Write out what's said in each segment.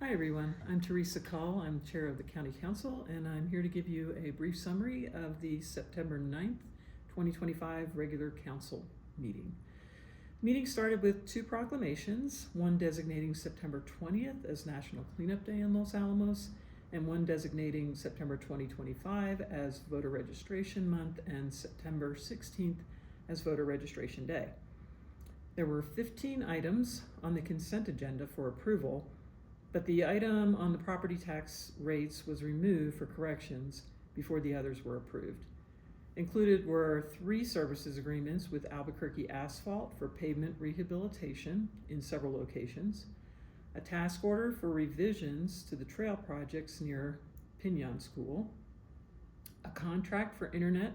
Hi everyone, I'm Theresa Cull. I'm Chair of the County Council, and I'm here to give you a brief summary of the September 9th, 2025 regular council meeting. The meeting started with two proclamations, one designating September 20th as National Cleanup Day in Los Alamos, and one designating September 2025 as Voter Registration Month and September 16th as Voter Registration Day. There were 15 items on the consent agenda for approval, but the item on the property tax rates was removed for corrections before the others were approved. Included were 3 services agreements with Albuquerque Asphalt for pavement rehabilitation in several locations, a task order for revisions to the trail projects near Pinon School, a contract for internet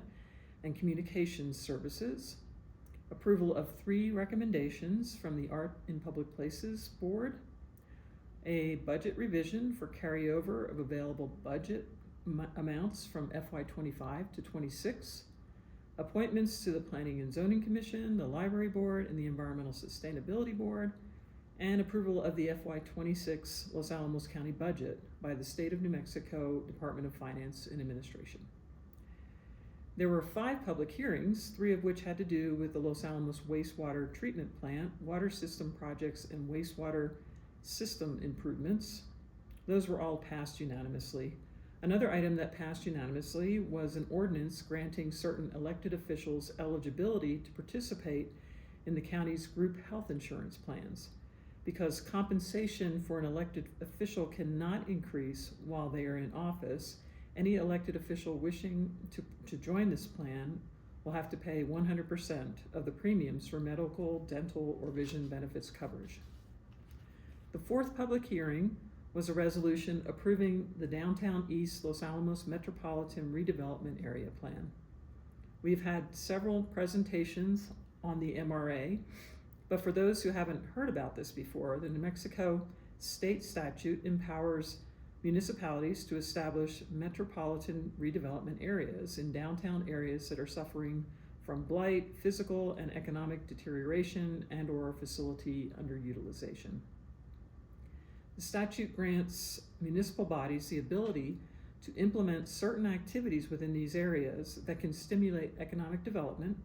and communications services, approval of 3 recommendations from the Art in Public Places Board, a budget revision for carryover of available budget amounts from FY25 to 26, appointments to the Planning and Zoning Commission, the Library Board, and the Environmental Sustainability Board, and approval of the FY26 Los Alamos County budget by the State of New Mexico Department of Finance and Administration. There were 5 public hearings, 3 of which had to do with the Los Alamos wastewater treatment plant, water system projects, and wastewater system improvements. Those were all passed unanimously. Another item that passed unanimously was an ordinance granting certain elected officials eligibility to participate in the county's group health insurance plans. Because compensation for an elected official cannot increase while they are in office, any elected official wishing to join this plan will have to pay 100% of the premiums for medical, dental, or vision benefits coverage. The 4th public hearing was a resolution approving the Downtown East Los Alamos Metropolitan Redevelopment Area Plan. We've had several presentations on the MRA, but for those who haven't heard about this before, the New Mexico state statute empowers municipalities to establish metropolitan redevelopment areas in downtown areas that are suffering from blight, physical and economic deterioration, and/or facility underutilization. The statute grants municipal bodies the ability to implement certain activities within these areas that can stimulate economic development,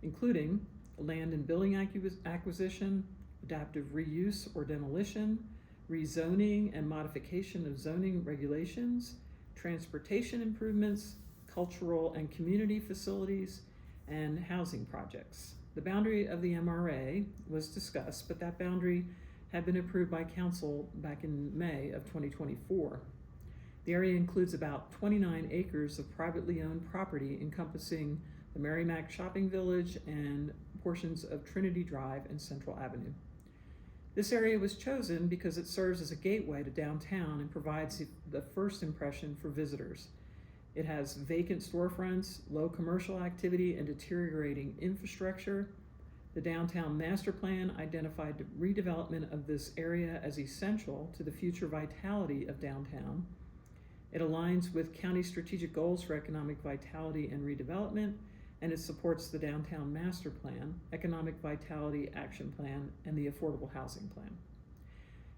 including land and building acquisition, adaptive reuse or demolition, rezoning and modification of zoning regulations, transportation improvements, cultural and community facilities, and housing projects. The boundary of the MRA was discussed, but that boundary had been approved by council back in May of 2024. The area includes about 29 acres of privately owned property encompassing the Merrimack Shopping Village and portions of Trinity Drive and Central Avenue. This area was chosen because it serves as a gateway to downtown and provides the first impression for visitors. It has vacant storefronts, low commercial activity, and deteriorating infrastructure. The Downtown Master Plan identified the redevelopment of this area as essential to the future vitality of downtown. It aligns with county strategic goals for economic vitality and redevelopment, and it supports the Downtown Master Plan, Economic Vitality Action Plan, and the Affordable Housing Plan.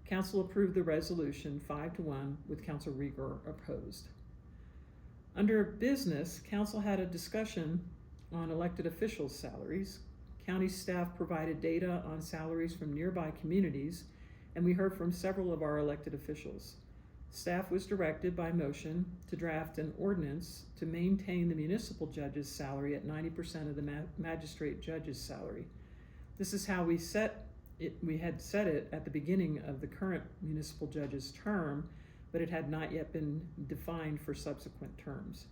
Council approved the resolution 5-1 with Councilor Rigor opposed. Under business, Council had a discussion on elected officials' salaries. County staff provided data on salaries from nearby communities, and we heard from several of our elected officials. Staff was directed by motion to draft an ordinance to maintain the municipal judge's salary at 90% of the magistrate judge's salary. This is how we had set it at the beginning of the current municipal judge's term, but it had not yet been defined for subsequent terms.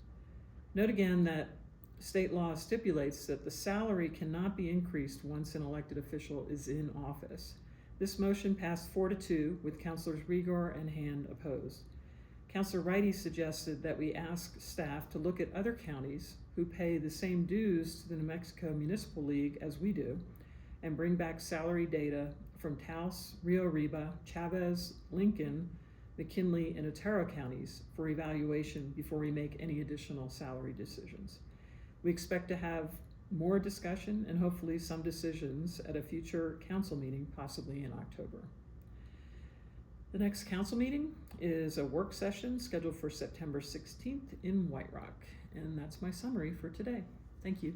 Note again that state law stipulates that the salary cannot be increased once an elected official is in office. This motion passed 4-2 with Councilors Rigor and Hand opposed. Councilor Righty suggested that we ask staff to look at other counties who pay the same dues to the New Mexico Municipal League as we do and bring back salary data from Taos, Rio Arriba, Chavez, Lincoln, McKinley, and Otero counties for evaluation before we make any additional salary decisions. We expect to have more discussion and hopefully some decisions at a future council meeting, possibly in October. The next council meeting is a work session scheduled for September 16th in White Rock. And that's my summary for today. Thank you.